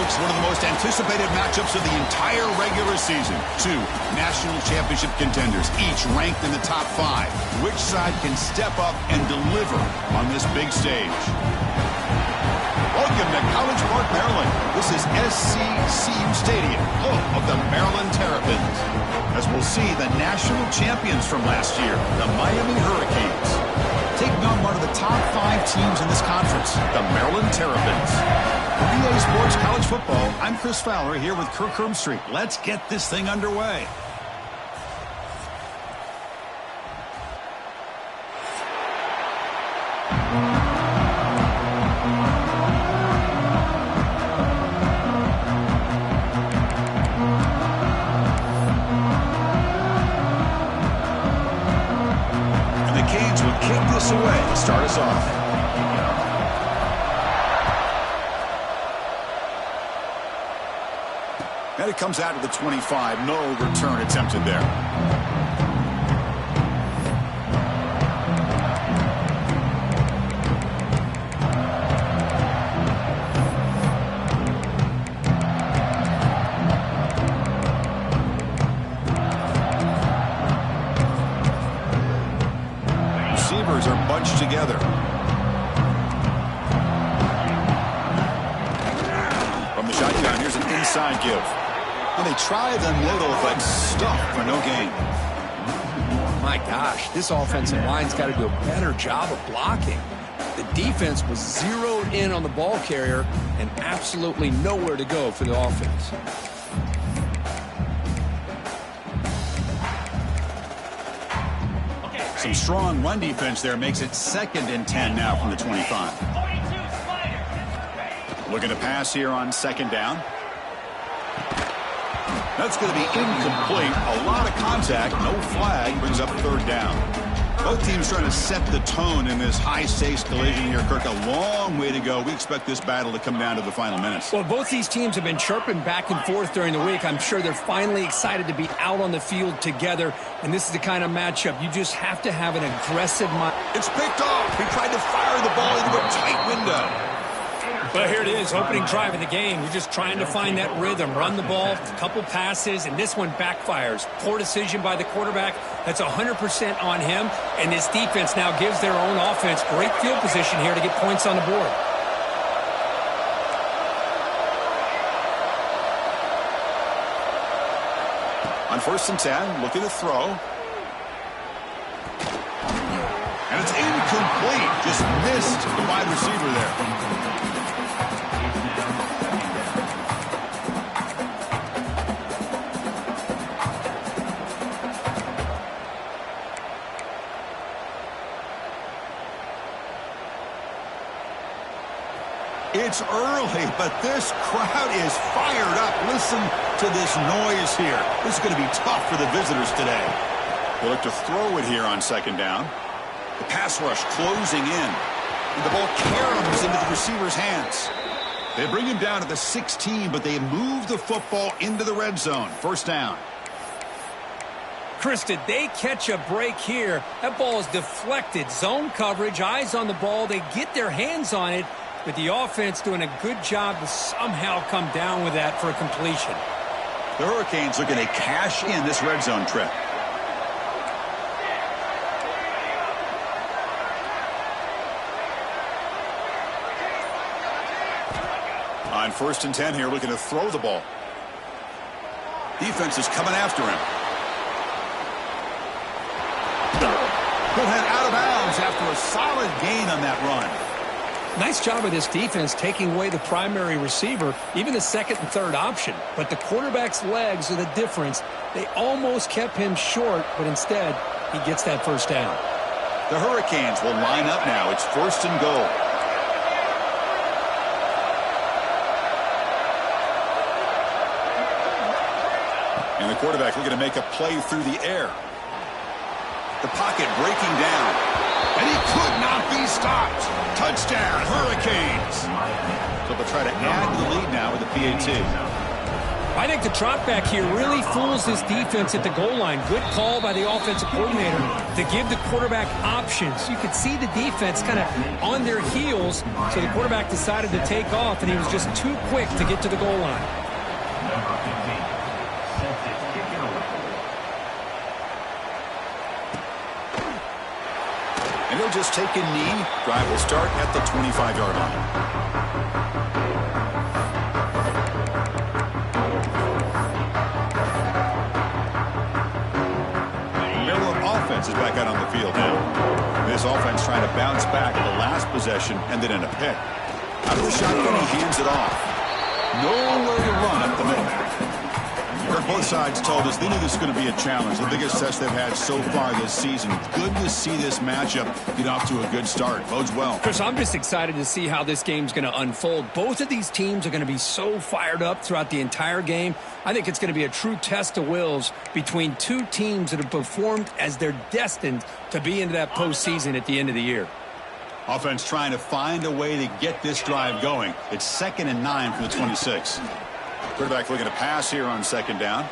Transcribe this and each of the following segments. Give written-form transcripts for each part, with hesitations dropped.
folks, one of the most anticipated matchups of the entire regular season. Two national championship contenders, each ranked in the top 5. Which side can step up and deliver on this big stage? Welcome to College Park, Maryland. This is SCCU Stadium, home of the Maryland Terrapins. As we'll see the national champions from last year, the Miami Hurricanes, taking on one of the top 5 teams in this conference, the Maryland Terrapins. For EA Sports College Football, I'm Chris Fowler here with Kirk Herbstreit. Let's get this thing underway. And the Canes will kick this away to start us off. And it comes out of the 25. No return attempted there. Receivers are bunched together. From the shotgun, here's an inside give. Well, they tried them little, but stuck for no gain. My gosh, this offensive line's got to do a better job of blocking. The defense was zeroed in on the ball carrier and absolutely nowhere to go for the offense. Some strong run defense there makes it 2nd and 10 now from the 25. Looking to pass here on 2nd down. That's going to be incomplete. A lot of contact. No flag. Brings up 3rd down. Both teams trying to set the tone in this high-stakes collision here, Kirk. A long way to go. We expect this battle to come down to the final minutes. Well, both these teams have been chirping back and forth during the week. I'm sure they're finally excited to be out on the field together. And this is the kind of matchup you just have to have an aggressive mind. It's picked off. He tried to fire the ball into a tight window. But here it is, opening drive of the game. You're just trying to find that rhythm, run the ball, a couple passes, and this one backfires. Poor decision by the quarterback. That's 100% on him, and this defense now gives their own offense great field position here to get points on the board. On 1st and 10, looking to throw. And it's incomplete. Just missed the wide receiver there. It's early, but this crowd is fired up. Listen to this noise here. This is going to be tough for the visitors today. They look to throw it here on 2nd down. The pass rush closing in. And the ball caroms into the receiver's hands. They bring him down to the 16, but they move the football into the red zone. 1st down. Chris, did they catch a break here? That ball is deflected. Zone coverage, eyes on the ball. They get their hands on it. But the offense doing a good job to somehow come down with that for a completion. The Hurricanes looking to cash in this red zone trip. On 1st and 10 here, looking to throw the ball. Defense is coming after him. He'll head out of bounds after a solid gain on that run. Nice job of this defense taking away the primary receiver, even the 2nd and 3rd option. But the quarterback's legs are the difference. They almost kept him short, but instead, he gets that 1st down. The Hurricanes will line up now. It's 1st and goal. And the quarterback looking to make a play through the air. The pocket breaking down. And he could not be stopped. Touchdown, Hurricanes. So they'll try to add to the lead now with the PAT. I think the drop back here really fools this defense at the goal line. Good call by the offensive coordinator to give the quarterback options. You could see the defense kind of on their heels, so the quarterback decided to take off, and he was just too quick to get to the goal line. And he'll just take a knee. Drive will start at the 25-yard line. Offense is back out on the field now. This offense trying to bounce back the last possession, ended in a pick. Out of the shotgun, he hands it off. Nowhere to run up the middle. Both sides told us they knew this was going to be a challenge. The biggest test they've had so far this season. Good to see this matchup get off to a good start. Bodes well. Chris, I'm just excited to see how this game's going to unfold. Both of these teams are going to be so fired up throughout the entire game. I think it's going to be a true test of wills between two teams that have performed as they're destined to be into that postseason at the end of the year. Offense trying to find a way to get this drive going. It's 2nd and 9 from the 26. Quarterback looking to pass here on 2nd down.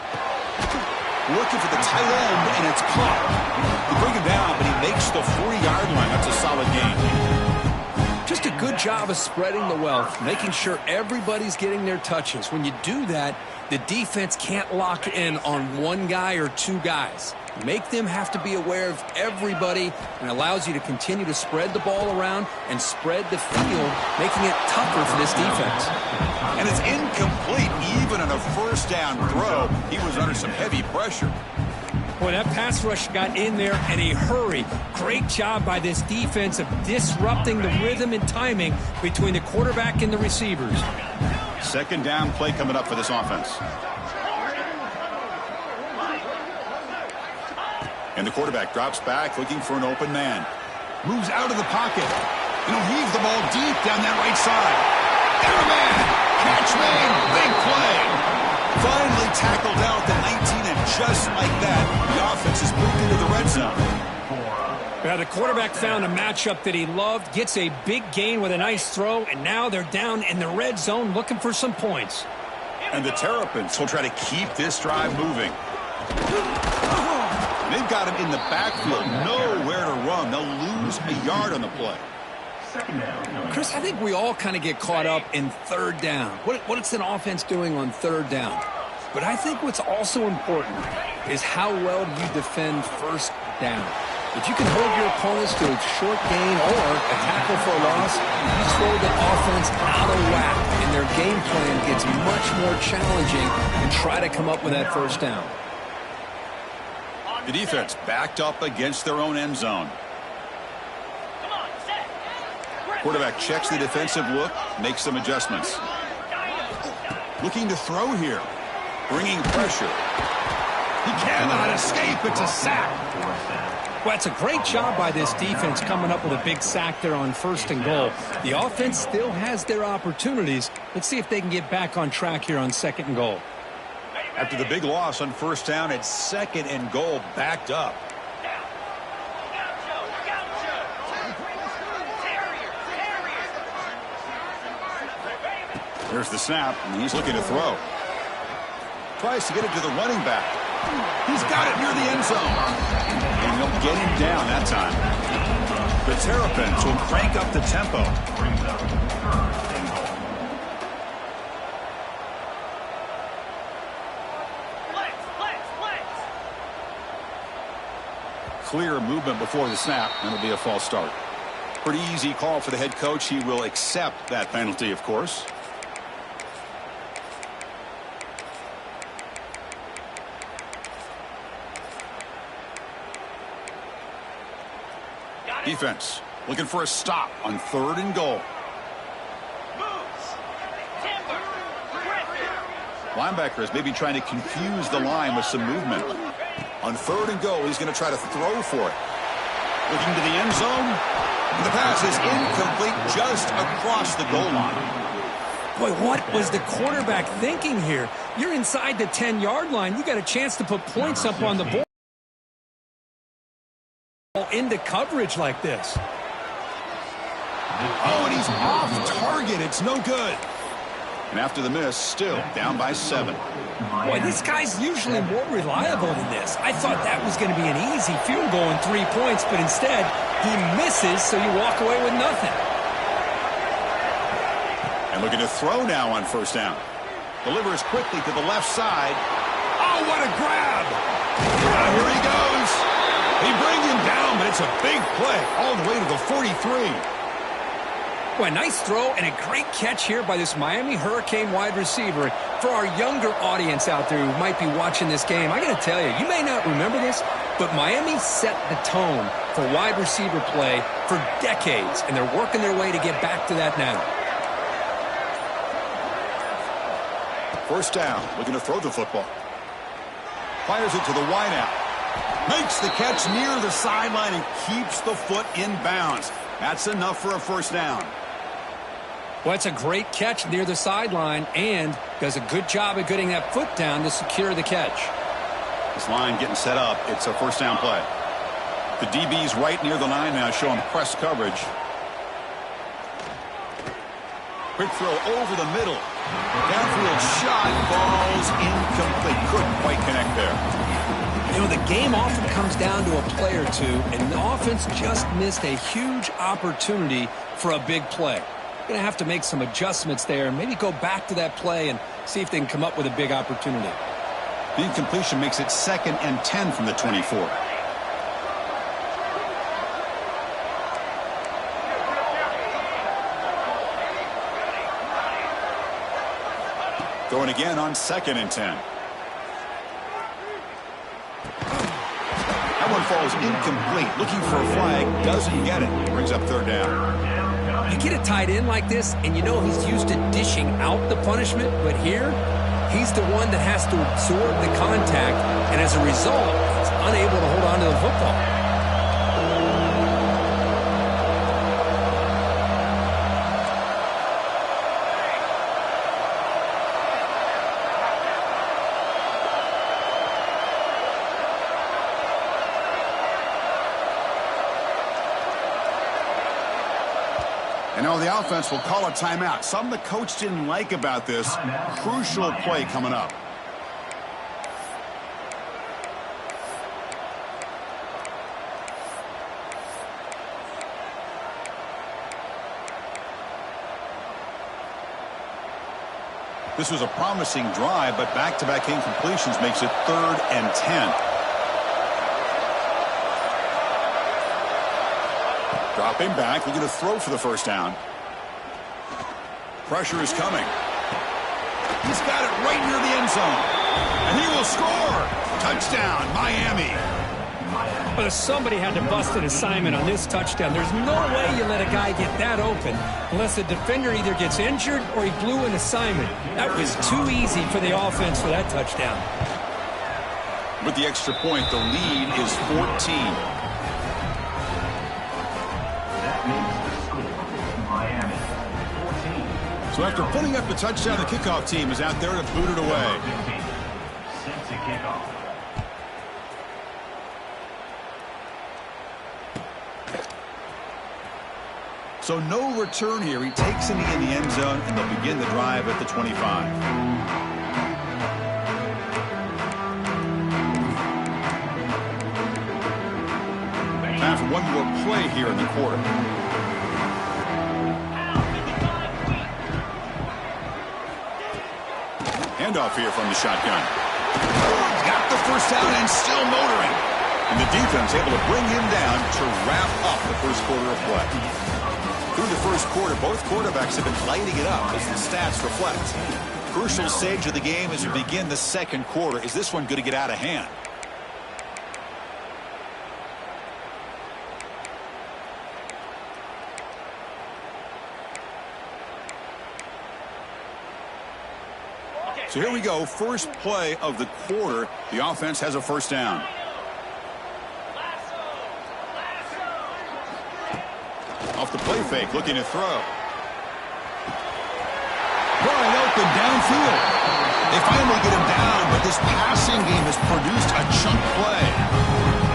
Looking for the tight end, and it's caught. They bring him down, but he makes the 40-yard line. That's a solid gain. Just a good job of spreading the wealth, making sure everybody's getting their touches. When you do that, the defense can't lock in on one guy or two guys. Make them have to be aware of everybody, and allows you to continue to spread the ball around and spread the field, making it tougher for this defense. And it's incomplete. Even on a 1st down throw, he was under some heavy pressure. Boy, that pass rush got in there in a hurry. Great job by this defense of disrupting the rhythm and timing between the quarterback and the receivers. 2nd down play coming up for this offense. And the quarterback drops back, looking for an open man. Moves out of the pocket. And he'll heave the ball deep down that right side. There a man! Catch made! Big play! Finally tackled out the 19, and just like that, the offense is moved into the red zone. Now the quarterback found a matchup that he loved, gets a big gain with a nice throw, and now they're down in the red zone looking for some points. And the Terrapins will try to keep this drive moving. They've got him in the backfield, nowhere to run. They'll lose a yard on the play. Chris, I think we all kind of get caught up in 3rd down. What's an offense doing on 3rd down? But I think what's also important is how well you defend 1st down. If you can hold your opponents to a short gain or a tackle for a loss, you throw the offense out of whack, and their game plan gets much more challenging and try to come up with that 1st down. The defense backed up against their own end zone. Quarterback checks the defensive look, makes some adjustments. Looking to throw here. Bringing pressure. He cannot escape. It's a sack. Well, it's a great job by this defense coming up with a big sack there on 1st and goal. The offense still has their opportunities. Let's see if they can get back on track here on 2nd and goal. After the big loss on 1st down, it's 2nd and goal, backed up. There's the snap, and he's looking to throw. Tries to get it to the running back. He's got it near the end zone. And he'll get him down that time. The Terrapins will crank up the tempo. Clear movement before the snap, and it'll be a false start. Pretty easy call for the head coach. He will accept that penalty, of course. Defense looking for a stop on 3rd and goal. Linebackers maybe trying to confuse the line with some movement. On 3rd and goal, he's going to try to throw for it. Looking to the end zone. And the pass is incomplete just across the goal line. Boy, what was the quarterback thinking here? You're inside the 10-yard line. You got a chance to put points up on the board. Into coverage like this. Oh, and he's off target. It's no good. And after the miss, still down by 7. Boy, this guy's usually more reliable than this. I thought that was going to be an easy field goal and 3 points, but instead, he misses, so you walk away with nothing. And looking to throw now on first down. Delivers quickly to the left side. Oh, what a grab! Here he goes. He brings him down, but it's a big play all the way to the 43. Boy, nice throw and a great catch here by this Miami Hurricane wide receiver. For our younger audience out there who might be watching this game, I got to tell you, you may not remember this, but Miami set the tone for wide receiver play for decades, and they're working their way to get back to that now. First down, looking to throw the football. Fires it to the wideout. Makes the catch near the sideline and keeps the foot in bounds. That's enough for a first down. Well, it's a great catch near the sideline and does a good job of getting that foot down to secure the catch. This line getting set up. It's a first down play. The DB's right near the line now, showing press coverage. Quick throw over the middle. Downfield shot falls incomplete. Couldn't quite connect there. You know, the game often comes down to a play or two, and the offense just missed a huge opportunity for a big play. Going to have to make some adjustments there and maybe go back to that play and see if they can come up with a big opportunity. The incompletion makes it 2nd and 10 from the 24. Going again on 2nd and 10. That one falls incomplete. Looking for a flag. Doesn't get it. Brings up 3rd down. You get a tight end like this, and you know he's used to dishing out the punishment, but here, he's the one that has to absorb the contact, and as a result, he's unable to hold on to the football. And now the offense will call a timeout. Something the coach didn't like about this. Crucial play coming up. This was a promising drive, but back-to-back incompletions makes it 3rd and 10. Dropping back, looking to throw for the first down. Pressure is coming. He's got it right near the end zone. And he will score. Touchdown, Miami. But somebody had to bust an assignment on this touchdown. There's no way you let a guy get that open unless the defender either gets injured or he blew an assignment. That was too easy for the offense for that touchdown. With the extra point, the lead is 14. So after putting up the touchdown, the kickoff team is out there to boot it away. So no return here. He takes it in the end zone, and they'll begin the drive at the 25. Time for one more play here in the quarter. Handoff here from the shotgun. Got the first down and still motoring. And the defense able to bring him down to wrap up the first quarter of play. Through the first quarter, both quarterbacks have been lighting it up as the stats reflect. Crucial stage of the game as we begin the second quarter. Is this one going to get out of hand? So here we go, first play of the quarter. The offense has a first down. Off the play fake, looking to throw. Wide open downfield. They finally get him down, but this passing game has produced a chunk play.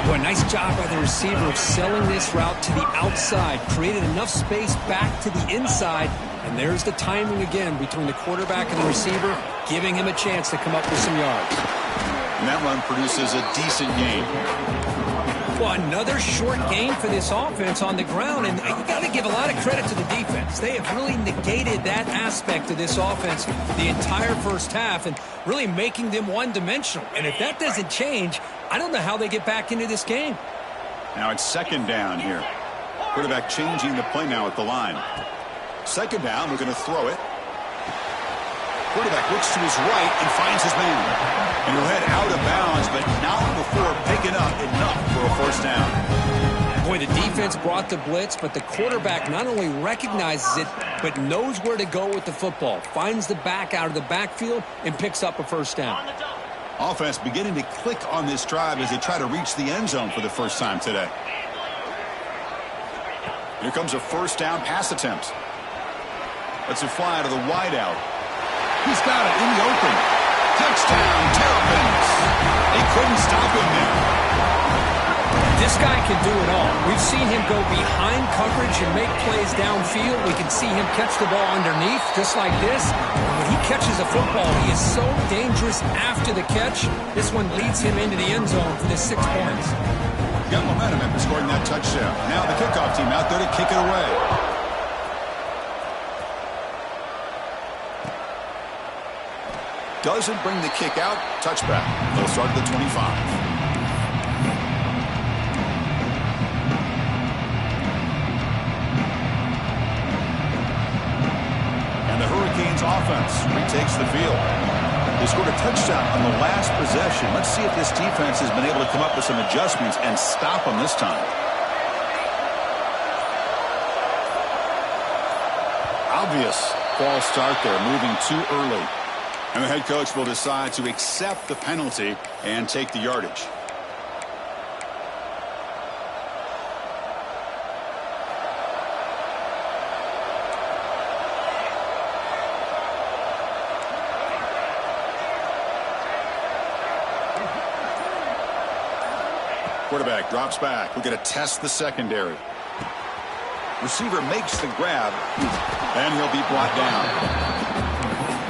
Boy, nice job by the receiver of selling this route to the outside. Created enough space back to the inside. And there's the timing again between the quarterback and the receiver, giving him a chance to come up with some yards. And that run produces a decent gain. Well, another short gain for this offense on the ground, and you got to give a lot of credit to the defense. They have really negated that aspect of this offense the entire first half and really making them one-dimensional. And if that doesn't change, I don't know how they get back into this game. Now it's second down here. Quarterback changing the play now at the line. Second down, we're going to throw it. Quarterback looks to his right and finds his man. And he'll head out of bounds, but not before picking up enough for a first down. Boy, the defense brought the blitz, but the quarterback not only recognizes it, but knows where to go with the football. Finds the back out of the backfield and picks up a first down. Offense beginning to click on this drive as they try to reach the end zone for the first time today. Here comes a first down pass attempt. Lets it fly to the wideout. He's got it in the open. Touchdown, Terrapins. They couldn't stop him there. This guy can do it all. We've seen him go behind coverage and make plays downfield. We can see him catch the ball underneath, just like this. When he catches a football, he is so dangerous after the catch. This one leads him into the end zone for the 6 points. Got momentum after scoring that touchdown. Now the kickoff team out there to kick it away. Doesn't bring the kick out. Touchback. They'll start at the 25. And the Hurricanes offense retakes the field. They scored a touchdown on the last possession. Let's see if this defense has been able to come up with some adjustments and stop them this time. Obvious false start there, moving too early. And the head coach will decide to accept the penalty and take the yardage. Quarterback drops back. We're going to test the secondary. Receiver makes the grab, and he'll be brought down.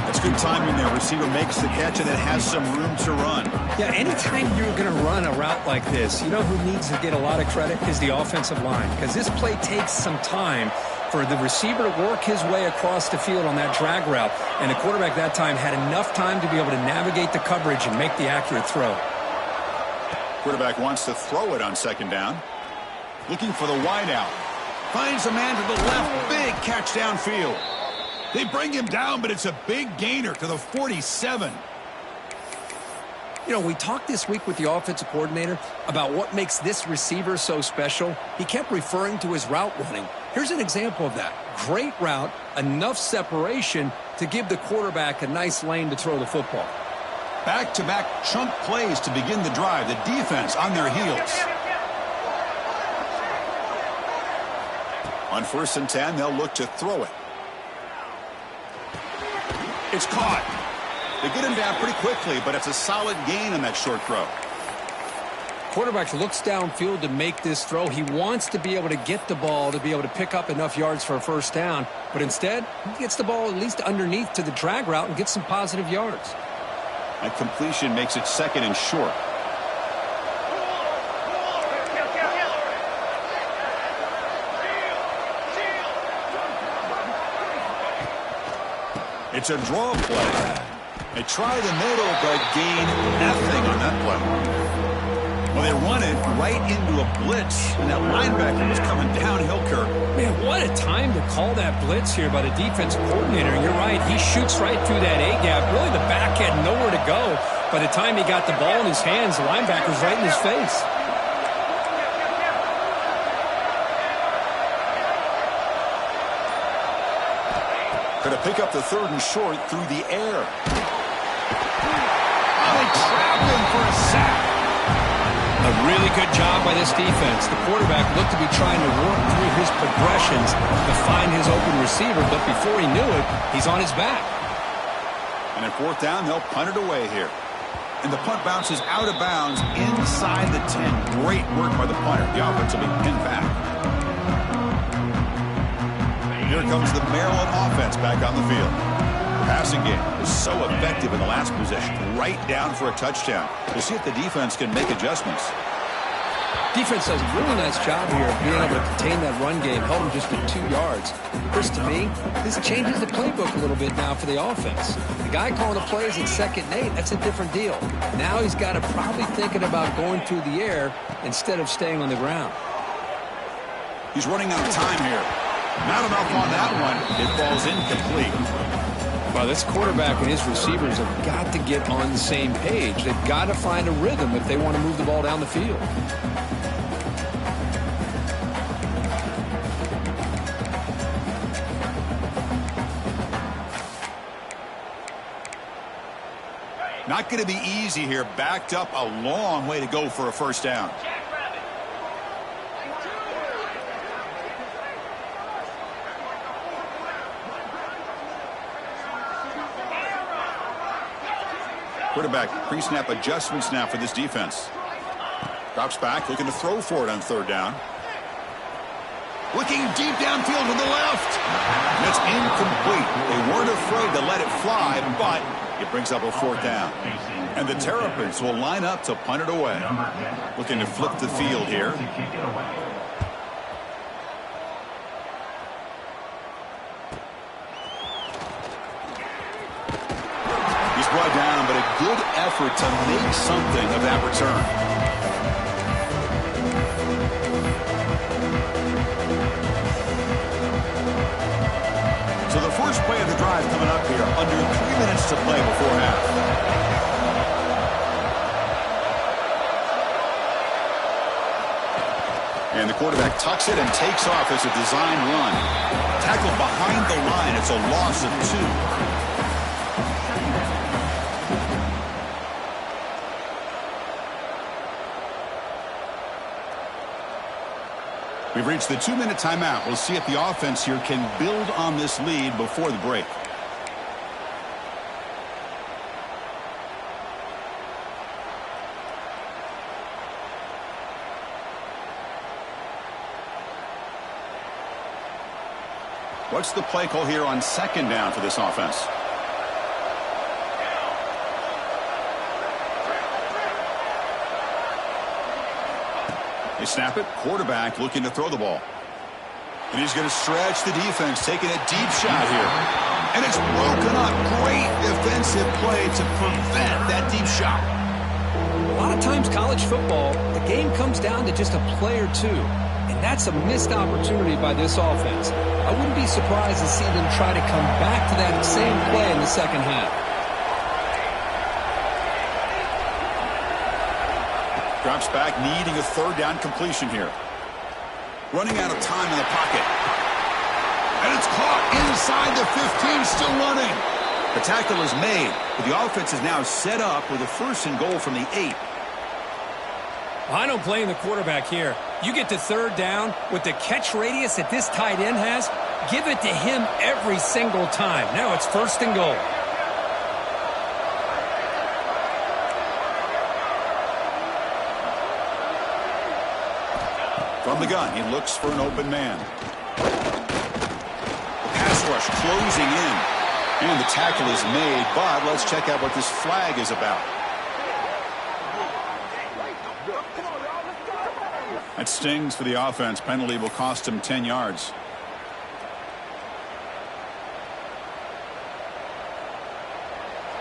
That's good timing there. Receiver makes the catch, and it has some room to run. Yeah, anytime you're going to run a route like this, you know who needs to get a lot of credit is the offensive line, because this play takes some time for the receiver to work his way across the field on that drag route, and the quarterback that time had enough time to be able to navigate the coverage and make the accurate throw. Quarterback wants to throw it on second down. Looking for the wideout. Finds a man to the left. Big catch downfield. They bring him down, but it's a big gainer to the 47. You know, we talked this week with the offensive coordinator about what makes this receiver so special. He kept referring to his route running. Here's an example of that. Great route, enough separation to give the quarterback a nice lane to throw the football. Back-to-back chunk plays to begin the drive. The defense on their heels. On 1st and 10, they'll look to throw it. It's caught. They get him down pretty quickly, but it's a solid gain on that short throw. Quarterback looks downfield to make this throw. He wants to be able to get the ball to be able to pick up enough yards for a first down, but instead, he gets the ball at least underneath to the drag route and gets some positive yards. That completion makes it 2nd and short. It's a draw play. They try the middle, but gain nothing on that play. Well, they run it right into a blitz, and that linebacker was coming downhill, Kirk. Man, what a time to call that blitz here by the defensive coordinator. You're right. He shoots right through that A-gap. Really, the back had nowhere to go. By the time he got the ball in his hands, the linebacker's right in his face. Going to pick up the 3rd and short through the air. Oh, they trap him for a sack. A really good job by this defense. The quarterback looked to be trying to work through his progressions to find his open receiver, but before he knew it, he's on his back. And at 4th down, they'll punt it away here. And the punt bounces out of bounds inside the 10. Great work by the punter. The offense will be pinned back. Here comes the Maryland offense back on the field. The passing game was so effective in the last possession, right down for a touchdown. We'll see if the defense can make adjustments. Defense does a really nice job here of being able to contain that run game, held them just at 2 yards. Chris, to me, this changes the playbook a little bit now for the offense. The guy calling the plays at 2nd and 8, that's a different deal. Now he's got to probably thinking about going through the air instead of staying on the ground. He's running out of time here. Not enough on that one. It falls incomplete. Well, this quarterback and his receivers have got to get on the same page. They've got to find a rhythm if they want to move the ball down the field. Not going to be easy here. Backed up a long way to go for a first down. Quarterback pre-snap adjustments now for this defense. Drops back, looking to throw for it on 3rd down. Looking deep downfield to the left. That's incomplete. They weren't afraid to let it fly, but it brings up a 4th down. And the Terrapins will line up to punt it away. Looking to flip the field here. He's brought down, but a good effort to make something of that return. So the first play of the drive coming up here, under 3 minutes to play before half. And the quarterback tucks it and takes off as a design run. Tackled behind the line. It's a loss of 2. We've reached the 2-minute timeout. We'll see if the offense here can build on this lead before the break. What's the play call here on 2nd down for this offense? They snap it. Quarterback looking to throw the ball. And he's going to stretch the defense, taking a deep shot here. And it's broken up. Great defensive play to prevent that deep shot. A lot of times college football, the game comes down to just a play or two. And that's a missed opportunity by this offense. I wouldn't be surprised to see them try to come back to that same play in the 2nd half. Drops back, needing a 3rd down completion here. Running out of time in the pocket. And it's caught inside the 15, still running. The tackle is made, but the offense is now set up with a 1st and goal from the 8. I don't blame the quarterback here. You get to 3rd down with the catch radius that this tight end has, give it to him every single time. Now it's 1st and goal. From the gun, he looks for an open man. The pass rush closing in. And the tackle is made, but let's check out what this flag is about. That stings for the offense. Penalty will cost him 10 yards.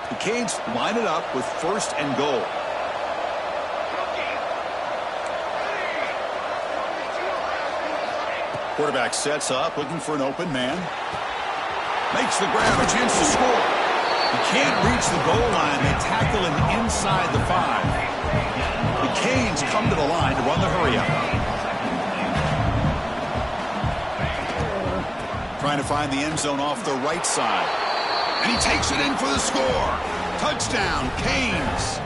The Canes line it up with 1st and goal. Quarterback sets up, looking for an open man. Makes the grab, a chance to score. He can't reach the goal line. They tackle him inside the 5. The Canes come to the line to run the hurry-up. Trying to find the end zone off the right side. And he takes it in for the score. Touchdown, Canes.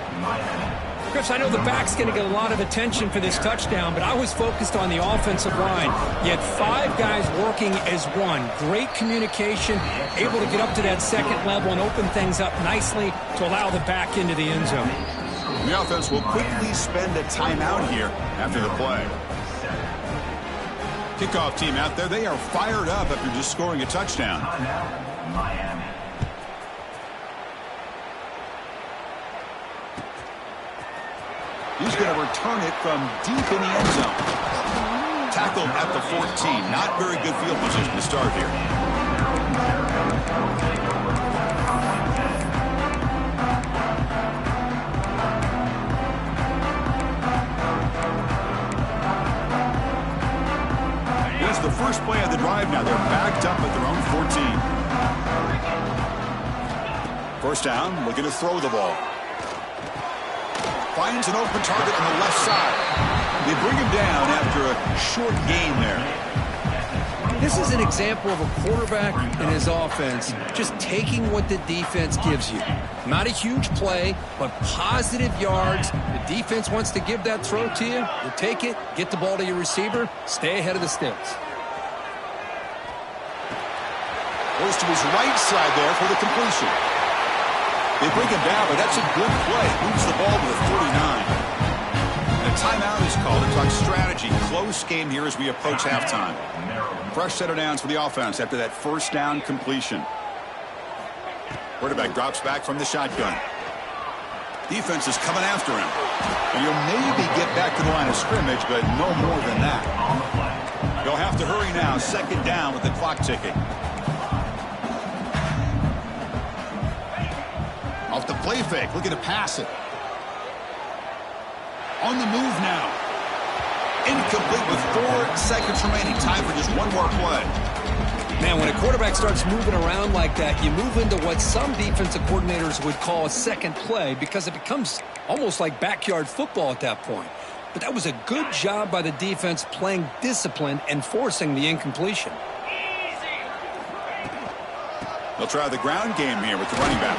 Chris, I know the back's going to get a lot of attention for this touchdown, but I was focused on the offensive line. You had 5 guys working as one. Great communication, able to get up to that 2nd level and open things up nicely to allow the back into the end zone. The offense will quickly spend a timeout here after the play. Kickoff team out there, they are fired up after just scoring a touchdown. Miami. He's going to return it from deep in the end zone. Tackled at the 14. Not very good field position to start here. Here's the first play of the drive now. They're backed up at their own 14. First down, looking to throw the ball. Finds an open target on the left side. They bring him down after a short gain there. This is an example of a quarterback and his offense just taking what the defense gives you. Not a huge play, but positive yards. The defense wants to give that throw to you. You take it, get the ball to your receiver, stay ahead of the sticks. Goes to his right side there for the completion. They bring him down, but that's a good play. Moves the ball to the 49. And a timeout is called to talk strategy. Close game here as we approach halftime. Fresh set of downs for the offense after that first down completion. Quarterback drops back from the shotgun. Defense is coming after him. And you'll maybe get back to the line of scrimmage, but no more than that. You'll have to hurry now. Second down with the clock ticking. Off the play fake, looking to pass it. On the move now. Incomplete with 4 seconds remaining. Time for just one more play. Man, when a quarterback starts moving around like that, you move into what some defensive coordinators would call a second play because it becomes almost like backyard football at that point. But that was a good job by the defense playing discipline and forcing the incompletion. They'll try the ground game here with the running back.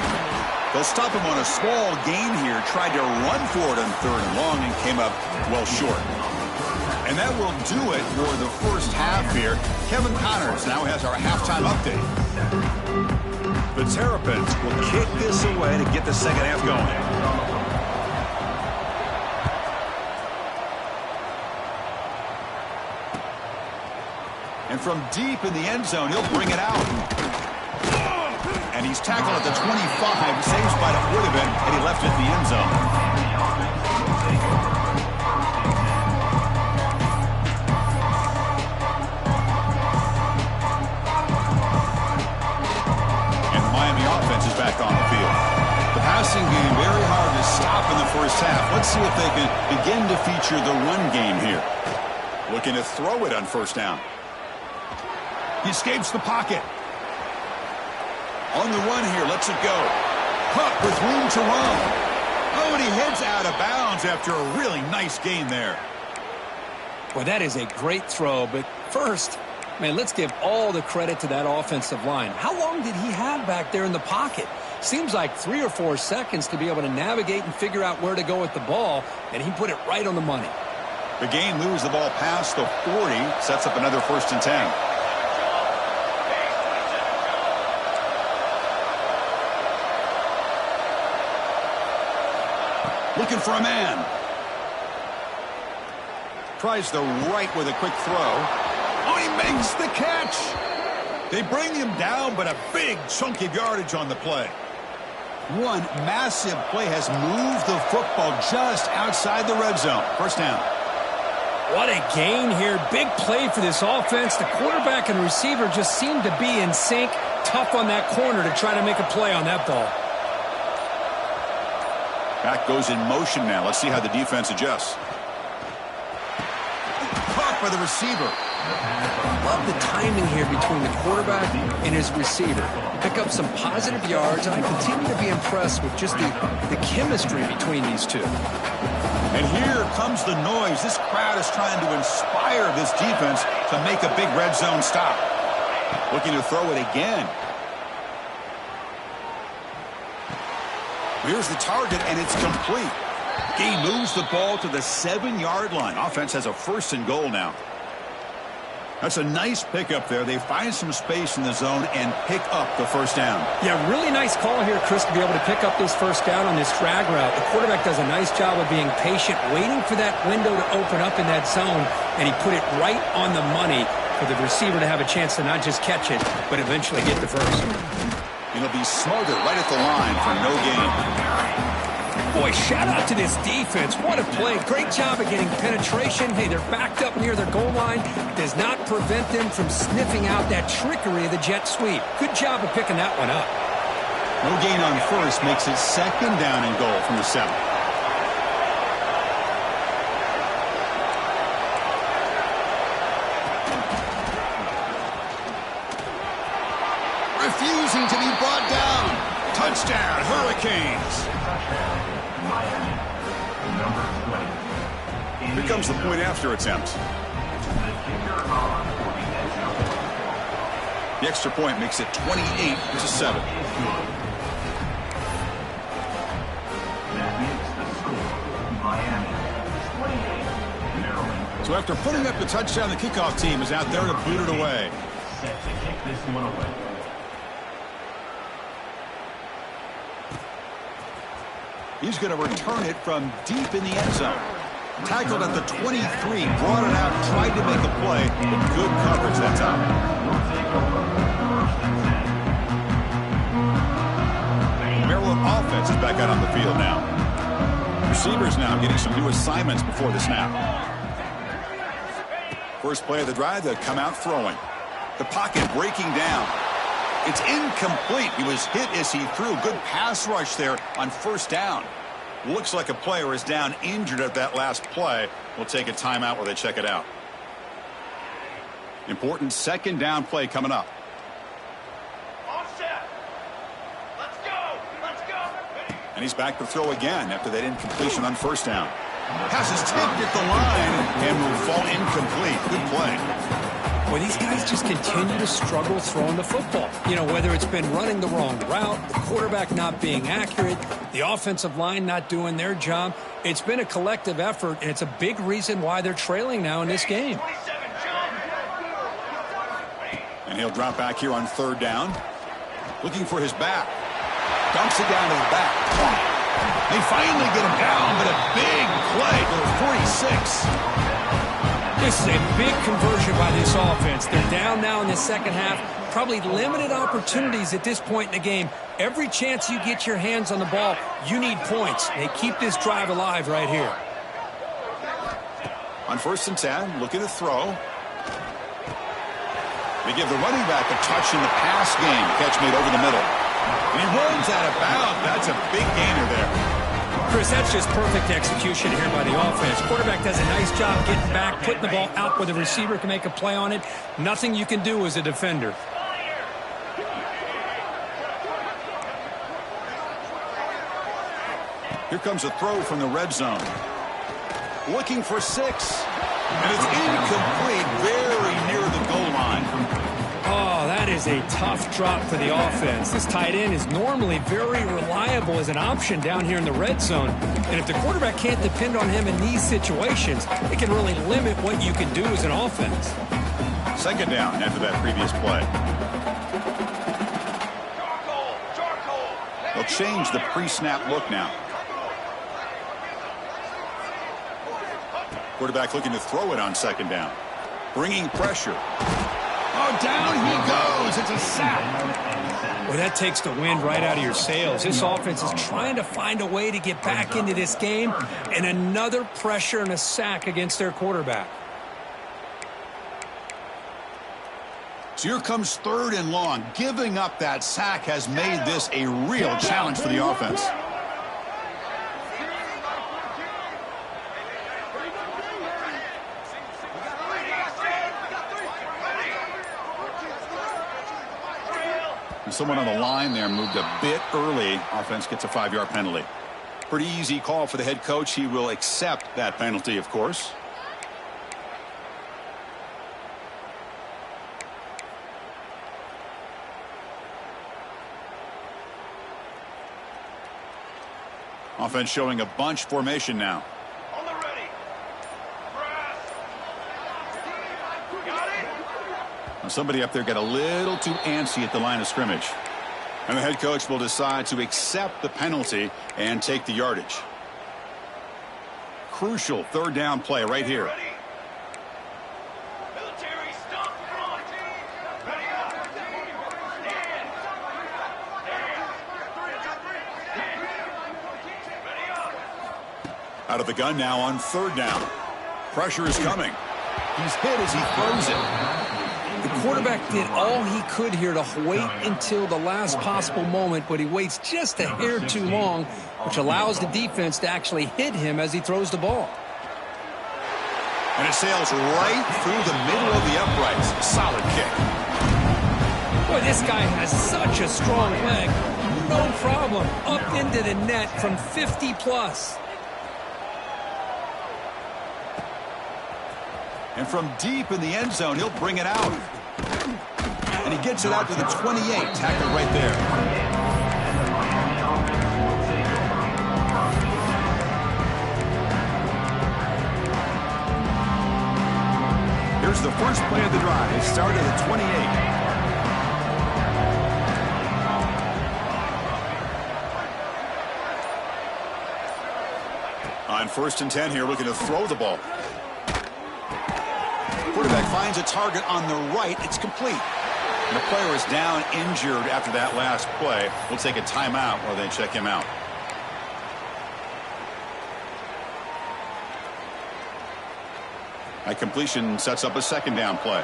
They'll stop him on a small gain here. Tried to run for it on 3rd and long and came up well short. And that will do it for the first half here. Kevin Connors now has our halftime update. The Terrapins will kick this away to get the second half going. And from deep in the end zone, he'll bring it out. And he's tackled at the 25. Same spot it would have been had he left it in the end zone. And the Miami offense is back on the field. The passing game very hard to stop in the first half. Let's see if they can begin to feature the run game here. Looking to throw it on first down. He escapes the pocket. On the run here, lets it go. Huck with room to run. Oh, and he heads out of bounds after a really nice gain there. Well, that is a great throw, but first, man, let's give all the credit to that offensive line. How long did he have back there in the pocket? Seems like 3 or 4 seconds to be able to navigate and figure out where to go with the ball, and he put it right on the money. The game moves the ball past the 40, sets up another 1st and 10. Looking for a man. Tries the right with a quick throw. Oh, he makes the catch. They bring him down, but a big chunk of yardage on the play. One massive play has moved the football just outside the red zone. First down. What a gain here. Big play for this offense. The quarterback and receiver just seem to be in sync. Tough on that corner to try to make a play on that ball. Back goes in motion now. Let's see how the defense adjusts. Caught by the receiver. Love the timing here between the quarterback and his receiver. Pick up some positive yards, and I continue to be impressed with just the chemistry between these two. And here comes the noise. This crowd is trying to inspire this defense to make a big red zone stop. Looking to throw it again. Here's the target, and it's complete. He moves the ball to the 7-yard line. Offense has a 1st and goal now. That's a nice pickup there. They find some space in the zone and pick up the first down. Yeah, really nice call here, Chris, to be able to pick up this first down on this drag route. The quarterback does a nice job of being patient, waiting for that window to open up in that zone, and he put it right on the money for the receiver to have a chance to not just catch it, but eventually get the first. It'll be smothered right at the line for no gain. Boy, shout out to this defense. What a play. Great job of getting penetration. Hey, they're backed up near their goal line. Does not prevent them from sniffing out that trickery of the jet sweep. Good job of picking that one up. No gain on first makes it second down and goal from the 7. Refusing to be brought down. Touchdown, Hurricanes. Here comes the point after attempt. The extra point makes it 28-7. So after putting up the touchdown, the kickoff team is out there to boot it away. Set to kick this one away. He's going to return it from deep in the end zone. Tackled at the 23, brought it out, tried to make a play, but good coverage that time. Maryland offense is back out on the field now. Receivers now getting some new assignments before the snap. First play of the drive, they'll come out throwing. The pocket breaking down. It's incomplete. He was hit as he threw. Good pass rush there on first down. Looks like a player is down injured at that last play. We'll take a timeout while they check it out. Important second down play coming up. All set. Let's go. Let's go. And he's back to throw again after that incompletion on first down. Pass is tipped at the line and will fall incomplete. Good play. Well, these guys just continue to struggle throwing the football. You know, whether it's been running the wrong route, the quarterback not being accurate, the offensive line not doing their job. It's been a collective effort, and it's a big reason why they're trailing now in this game. And he'll drop back here on third down. Looking for his back. Dumps it down to the back. They finally get him down, but a big play to the 46. This is a big conversion by this offense. They're down now in the second half. Probably limited opportunities at this point in the game. Every chance you get your hands on the ball, you need points. They keep this drive alive right here. On 1st and 10, looking to throw. They give the running back a touch in the pass game. Catch made over the middle. And he runs out of bounds. That's a big gainer there. Chris, that's just perfect execution here by the offense. Quarterback does a nice job getting back, putting the ball out where the receiver can make a play on it. Nothing you can do as a defender. Here comes a throw from the red zone. Looking for 6. And it's incomplete, very near the goal line. Oh, that is a tough drop for the offense. This tight end is normally very reliable as an option down here in the red zone. And if the quarterback can't depend on him in these situations, it can really limit what you can do as an offense. Second down after that previous play. They'll change the pre-snap look now. Quarterback looking to throw it on second down. Bringing pressure. Oh, down he goes. It's a sack. Well, that takes the wind right out of your sails. This offense is trying to find a way to get back into this game, and another pressure and a sack against their quarterback. So here comes 3rd and long. Giving up that sack has made this a real challenge for the offense. Someone on the line there moved a bit early. Offense gets a 5-yard penalty. Pretty easy call for the head coach. He will accept that penalty, of course. Offense showing a bunch formation now. On the ready. Press. Got it. Somebody up there got a little too antsy at the line of scrimmage. And the head coach will decide to accept the penalty and take the yardage. Crucial third down play right here. Military stop front. Ready up. Stand. Ready up. Out of the gun now on third down. Pressure is coming. He's hit as he throws it. The quarterback did all he could here to wait until the last possible moment, but he waits just a hair too long, which allows the defense to actually hit him as he throws the ball. And it sails right through the middle of the uprights. Solid kick. Boy, this guy has such a strong leg. No problem. Up into the net from 50 plus. And from deep in the end zone, he'll bring it out. And he gets it out to the 28, tackled right there. Here's the first play of the drive. Start at the 28. On 1st and 10 here, looking to throw the ball. Quarterback finds a target on the right. It's complete. And the player is down injured after that last play. We'll take a timeout while they check him out. That completion sets up a second down play.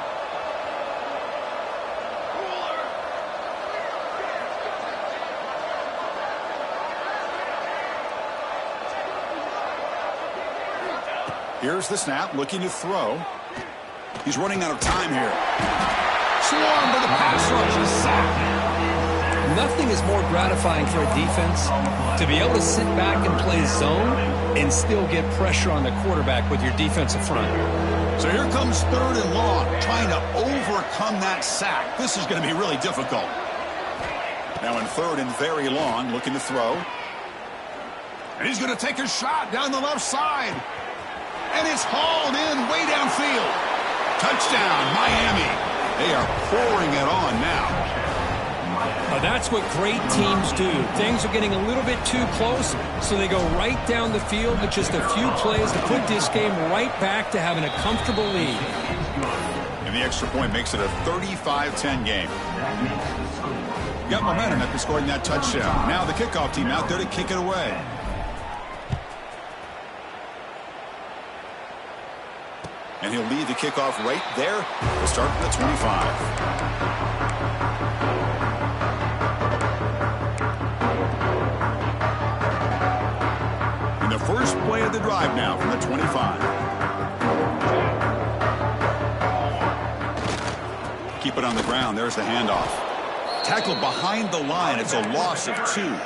Here's the snap, looking to throw. He's running out of time here. Swarmed by the pass rush. He's sacked. Nothing is more gratifying for a defense to be able to sit back and play zone and still get pressure on the quarterback with your defensive front. So here comes 3rd and long, trying to overcome that sack. This is going to be really difficult. Now in 3rd and very long, looking to throw. And he's going to take a shot down the left side. And it's hauled in way downfield. Touchdown, Miami. They are pouring it on now. That's what great teams do. Things are getting a little bit too close, so they go right down the field with just a few plays to put this game right back to having a comfortable lead. And the extra point makes it a 35-10 game. Got momentum after scoring that touchdown. Now the kickoff team out there to kick it away. And he'll lead the kickoff right there. We'll start from the 25. And the first play of the drive now from the 25. Keep it on the ground. There's the handoff. Tackled behind the line. It's a loss of 2.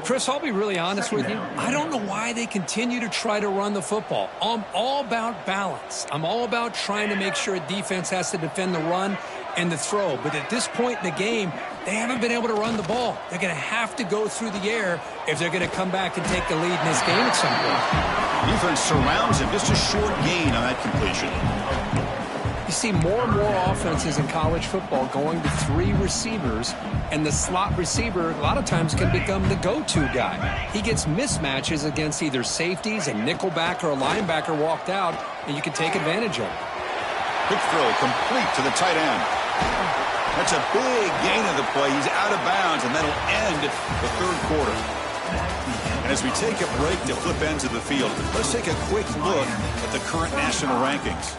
Chris, I'll be really honest with you. I don't know why they continue to try to run the football. I'm all about balance. I'm all about trying to make sure a defense has to defend the run and the throw. But at this point in the game, they haven't been able to run the ball. They're going to have to go through the air if they're going to come back and take the lead in this game at some point. Defense surrounds him. Just a short gain on that completion. You see more and more offenses in college football going to 3 receivers, and the slot receiver a lot of times can become the go-to guy. He gets mismatches against either safeties, a nickelback, or a linebacker walked out, and you can take advantage of it. Quick throw complete to the tight end. That's a big gain of the play. He's out of bounds, and that'll end the 3rd quarter. And as we take a break to flip ends of the field, let's take a quick look at the current national rankings.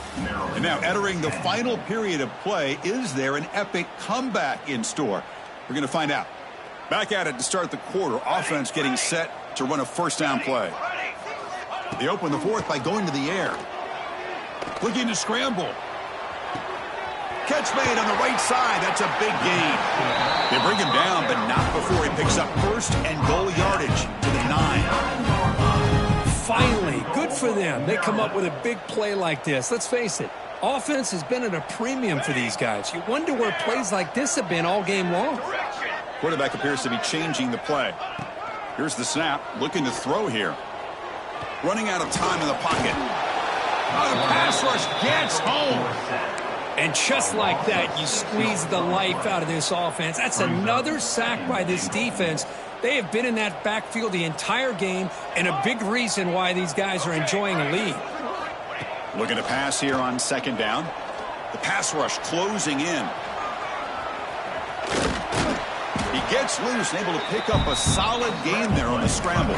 And now entering the final period of play, is there an epic comeback in store? We're going to find out. Back at it to start the quarter. Offense getting set to run a first down play. They open the 4th by going to the air. Looking to scramble. Catch made on the right side. That's a big gain. They bring him down, but not before he picks up 1st and goal yardage to the 9. Finally, good for them. They come up with a big play like this. Let's face it, offense has been at a premium for these guys. You wonder where plays like this have been all game long. Quarterback appears to be changing the play. Here's the snap. Looking to throw here. Running out of time in the pocket. Oh, the pass rush gets home. And just like that, you squeeze the life out of this offense. That's another sack by this defense. They have been in that backfield the entire game, and a big reason why these guys are enjoying a lead. Looking to pass here on second down. The pass rush closing in. He gets loose and able to pick up a solid gain there on the scramble.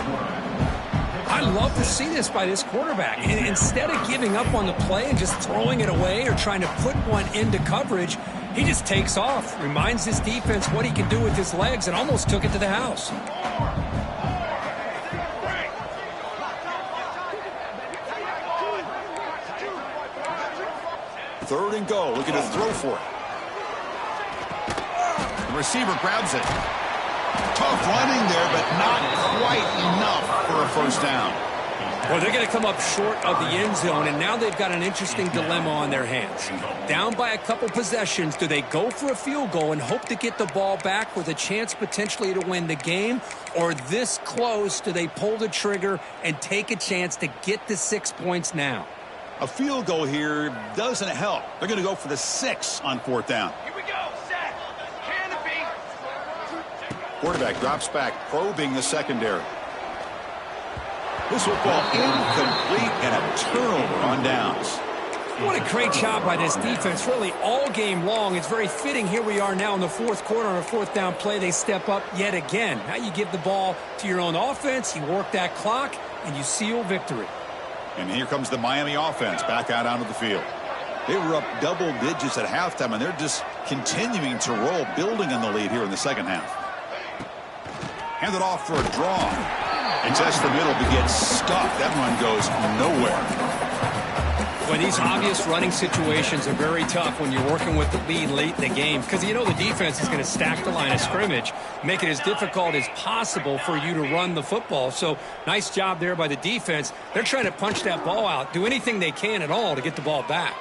I love to see this by this quarterback. And instead of giving up on the play and just throwing it away or trying to put one into coverage, he just takes off, reminds his defense what he can do with his legs, and almost took it to the house. Third and goal, looking to throw for it. The receiver grabs it. Tough running there, but not quite enough for a first down. Well, they're going to come up short of the end zone, and now they've got an interesting dilemma on their hands. Down by a couple possessions, do they go for a field goal and hope to get the ball back with a chance potentially to win the game? Or this close, do they pull the trigger and take a chance to get the 6 points now? A field goal here doesn't help. They're going to go for the 6 on fourth down. Here we go. Set. Canopy. Quarterback drops back, probing the secondary. This football incomplete and a turnover on downs. What a great job by this defense, really all game long. It's very fitting. Here we are now in the fourth quarter on a fourth down play. They step up yet again. Now you give the ball to your own offense, you work that clock, and you seal victory. And here comes the Miami offense back out onto the field. They were up double digits at halftime, and they're just continuing to roll, building on the lead here in the second half. Handed off for a draw. And test the middle, but gets stuck. That run goes nowhere. Well, these obvious running situations are very tough when you're working with the lead late in the game, because you know the defense is going to stack the line of scrimmage, make it as difficult as possible for you to run the football. So nice job there by the defense. They're trying to punch that ball out, do anything they can at all to get the ball back.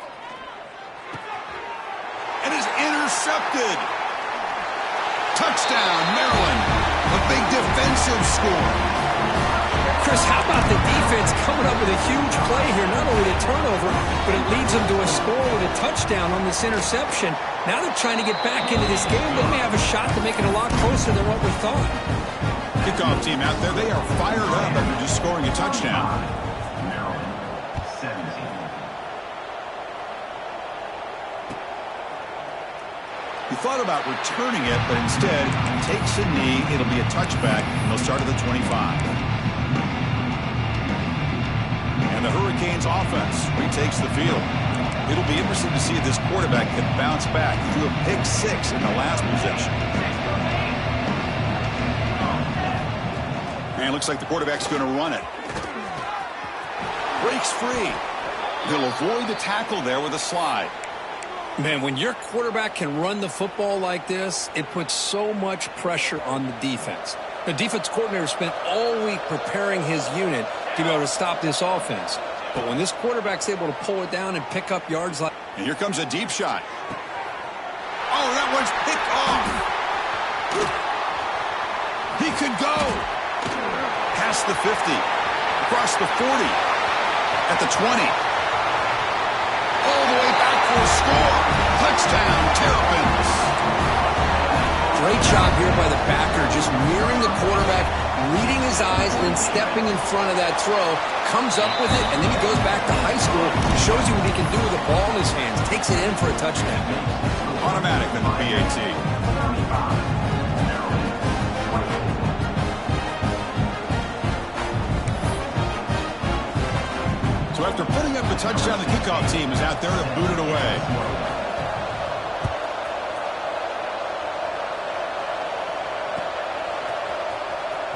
And is intercepted. Touchdown, Maryland. A big defensive score. Chris, how about the defense coming up with a huge play here? Not only the turnover, but it leads them to a score with a touchdown on this interception. Now they're trying to get back into this game. They may have a shot to make it a lot closer than what we thought. Kickoff team out there, they are fired up after just scoring a touchdown. Maryland, 17. He thought about returning it, but instead takes a knee. It'll be a touchback, and they'll start at the 25. And the Hurricanes offense retakes the field. It'll be interesting to see if this quarterback can bounce back. He threw a pick 6 in the last possession. And it looks like the quarterback's going to run it. Breaks free. He'll avoid the tackle there with a slide. Man, when your quarterback can run the football like this, it puts so much pressure on the defense. The defense coordinator spent all week preparing his unit to be able to stop this offense. But when this quarterback's able to pull it down and pick up yards like... And here comes a deep shot. Oh, that one's picked off. He could go. Past the 50. Across the 40. At the 20. All the way back for a score. Touchdown, Terrapins. Great job here by the backer, just mirroring the quarterback, reading his eyes, and then stepping in front of that throw. Comes up with it, and then he goes back to high school. Shows you what he can do with the ball in his hands. Takes it in for a touchdown. Automatic on the PAT. So after putting up the touchdown, the kickoff team is out there to boot it away.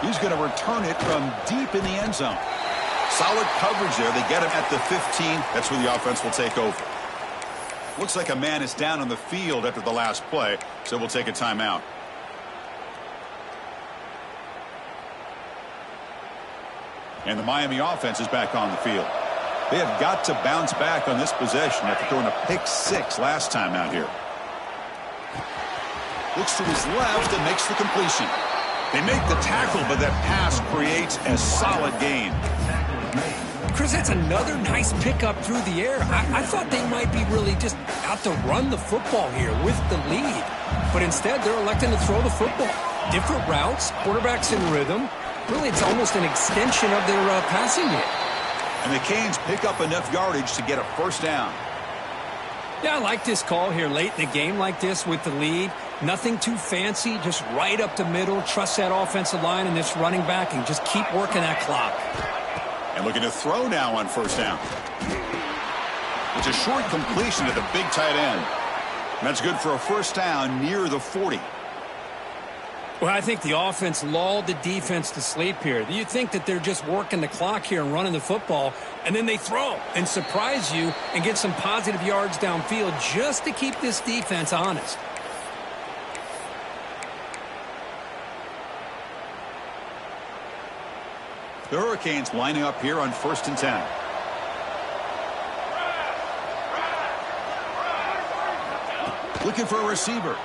He's going to return it from deep in the end zone. Solid coverage there. They get him at the 15. That's where the offense will take over. Looks like a man is down on the field after the last play, so we'll take a timeout. And the Miami offense is back on the field. They have got to bounce back on this possession after throwing a pick 6 last time out here. Looks to his left and makes the completion. They make the tackle, but that pass creates a solid gain. Chris, that's another nice pickup through the air. I thought they might be really just out to run the football here with the lead. But instead, they're electing to throw the football. Different routes, quarterbacks in rhythm. Really, it's almost an extension of their passing game. And the Canes pick up enough yardage to get a first down. Yeah, I like this call here late in the game like this with the lead. Nothing too fancy, just right up the middle. Trust that offensive line and this running back and just keep working that clock. And looking to throw now on first down. It's a short completion to the big tight end. And that's good for a first down near the 40. Well, I think the offense lulled the defense to sleep here. You think that they're just working the clock here and running the football, and then they throw and surprise you and get some positive yards downfield just to keep this defense honest. The Hurricanes lining up here on 1st and 10. Looking for a receiver.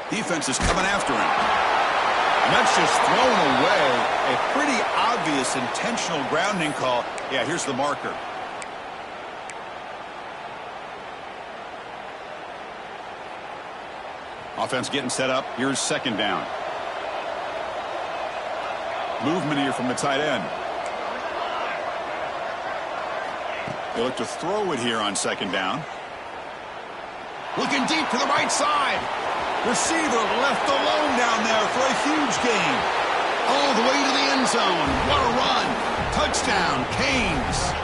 Defense is coming after him. And that's just thrown away. A pretty obvious intentional grounding call. Yeah, here's the marker. Offense getting set up. Here's second down. Movement here from the tight end. They look to throw it here on second down. Looking deep to the right side. Receiver left alone down there for a huge gain. All the way to the end zone. What a run. Touchdown, Canes.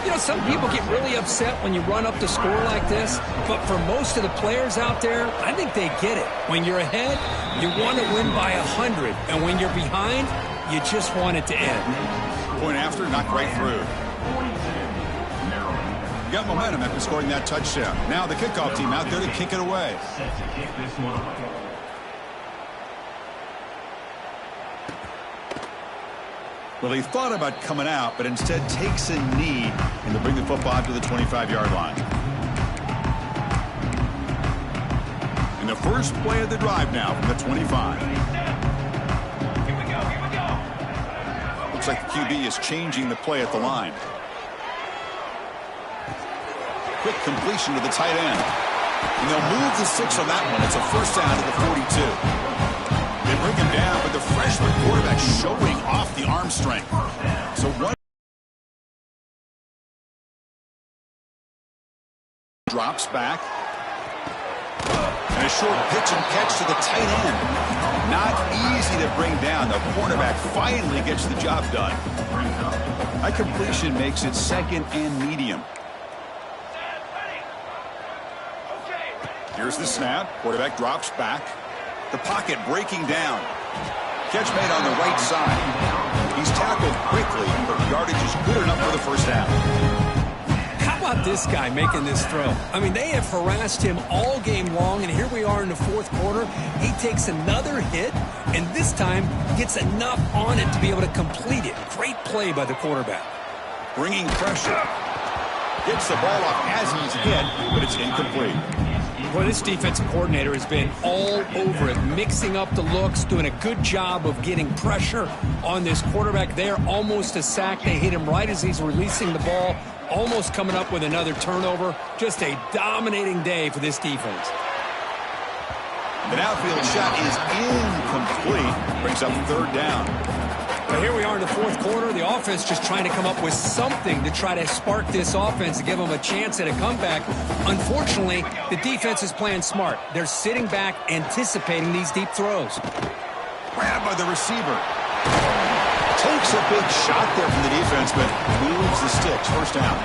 You know, some people get really upset when you run up the score like this, but for most of the players out there, I think they get it. When you're ahead, you want to win by 100, and when you're behind, you just want it to end. Point after, knocked right through. Got momentum after scoring that touchdown. Now the kickoff team out there to kick it away. Set to kick this one off. Well, he thought about coming out, but instead takes a knee and to bring the football out to the 25-yard line. And the first play of the drive now from the 25. Here we go. Looks like the QB is changing the play at the line. Quick completion to the tight end. And they'll move the 6 on that one. It's a first down to the 42. They bring him down, but the freshman quarterback showing off the arm strength. So one drops back. And a short pitch and catch to the tight end. Not easy to bring down. The quarterback finally gets the job done. That completion makes it second and medium. Here's the snap. Quarterback drops back. The pocket breaking down. Catch made on the right side. He's tackled quickly, but yardage is good enough for the first down. How about this guy making this throw? I mean, they have harassed him all game long, and here we are in the fourth quarter. He takes another hit, and this time gets enough on it to be able to complete it. Great play by the quarterback. Bringing pressure. Gets the ball off as he's hit, but it's incomplete. Well, this defensive coordinator has been all over it, mixing up the looks, doing a good job of getting pressure on this quarterback there. Almost a sack. They hit him right as he's releasing the ball, almost coming up with another turnover. Just a dominating day for this defense. The outfield shot is incomplete. Brings up third down. But here we are in the fourth quarter. The offense just trying to come up with something to try to spark this offense to give them a chance at a comeback. Unfortunately, the defense is playing smart. They're sitting back, anticipating these deep throws. Grabbed by the receiver. Takes a big shot there from the defense, but moves the sticks. First down.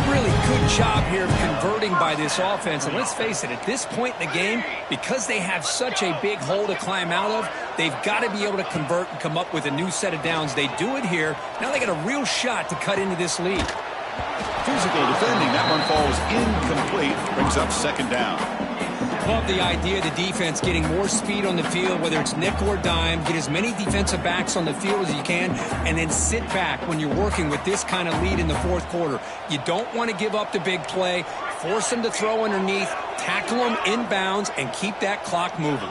Really good job here of converting by this offense. And let's face it, at this point in the game, because they have such a big hole to climb out of, they've got to be able to convert and come up with a new set of downs. They do it here. Now they got a real shot to cut into this lead. Physical defending. That one falls incomplete. Brings up second down. Love the idea of the defense getting more speed on the field, whether it's nickel or dime. Get as many defensive backs on the field as you can, and then sit back when you're working with this kind of lead in the fourth quarter. You don't want to give up the big play. Force them to throw underneath, tackle them inbounds, and keep that clock moving.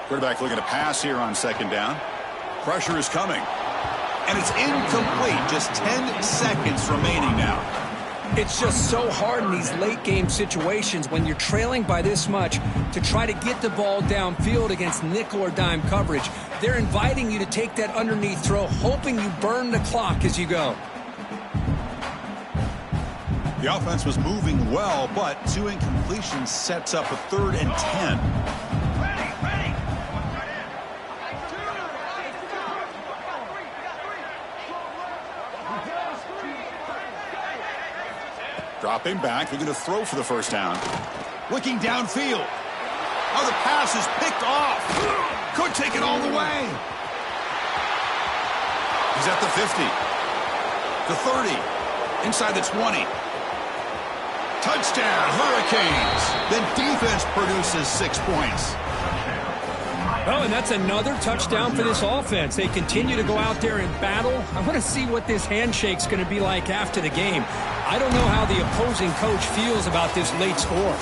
Quarterback looking to pass here on second down. Pressure is coming. And it's incomplete. Just 10 seconds remaining now. It's just so hard in these late-game situations when you're trailing by this much to try to get the ball downfield against nickel or dime coverage. They're inviting you to take that underneath throw, hoping you burn the clock as you go. The offense was moving well, but 2 incompletions sets up a 3rd and 10. Dropping back, they're going to throw for the first down. Looking downfield. Oh, the pass is picked off. Could take it all the way. He's at the 50. The 30. Inside the 20. Touchdown, Hurricanes. The defense produces 6 points. Oh, and that's another touchdown for this offense. They continue to go out there and battle. I want to see what this handshake's going to be like after the game. I don't know how the opposing coach feels about this late score.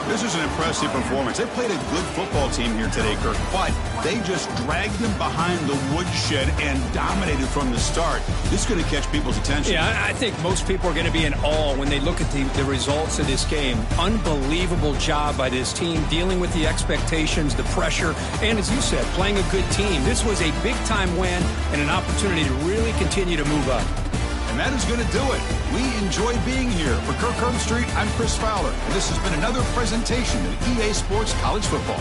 This is an impressive performance. They played a good football team here today, Kirk, but they just dragged them behind the woodshed and dominated from the start. This is going to catch people's attention. Yeah, I think most people are going to be in awe when they look at the results of this game. Unbelievable job by this team, dealing with the expectations, the pressure, and as you said, playing a good team. This was a big-time win and an opportunity to really continue to move up. And that is going to do it. We enjoyed being here. For Kirk Herbstreit, I'm Chris Fowler, and this has been another presentation of EA Sports College Football.